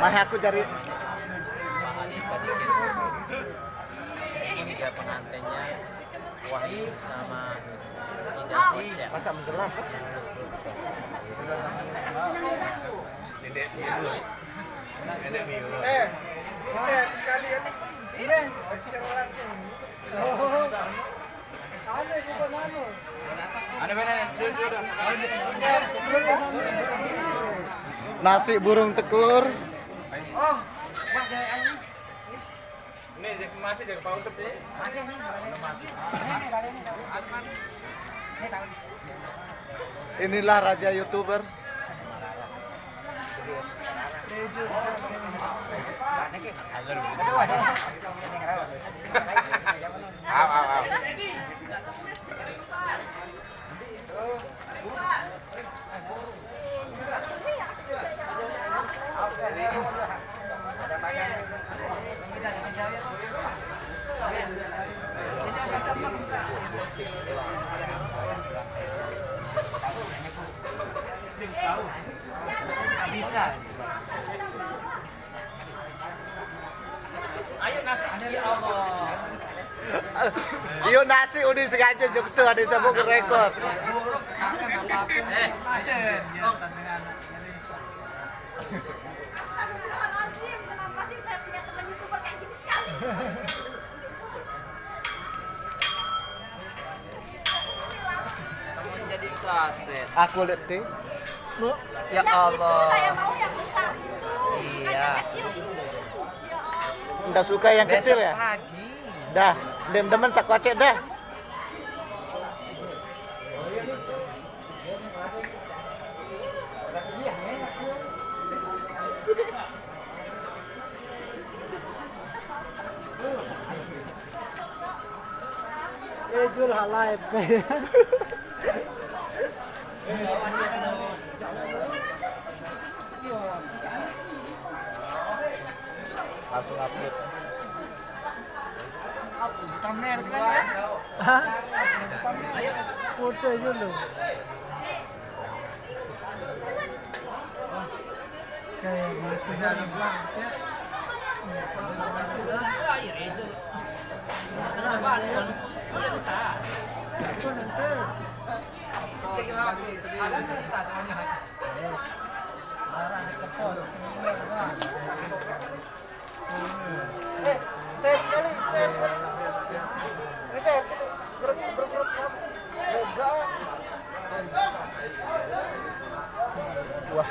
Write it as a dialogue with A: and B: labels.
A: Mah aku cari
B: Tiga pengantinnya Wahyu sama Ida Ocet.
A: masa menjelang.
C: Sekali ini secara langsung. Oh. Ada bukan anu.
B: Ada benar.
A: Nasi burung telur.
C: Oh, Mas anu.
B: Ini masih jaga paus sepi.
A: Inilah raja YouTuber.
B: Aw.
C: Bisa.
B: Ayo nasi ya Allah.
A: Iyo nasi udah sengaja juk tuh ada sabuk rekor.
B: Kamu jadi kaset.
A: Aku lihat nih.
B: Ya Allah.
D: Saya mau yang besar itu.
B: Iya.
D: Yang kecil itu. Ya Allah.
A: Nggak suka yang kecil ya?
B: Lagi.
A: Dah, dem-demen sakocek dah.
C: Jul halai.
A: Langsung upload.
C: Thumbnail kan ya? Hah? Foto dulu. Kayak gitu dari belakang.
B: Air itu. Tengah bangun. Entah.
C: Itu nanti.
B: Ada sisa semuanya.
C: Marah di kepol. Saya sekali. Saya grup. Lega.
A: Wah,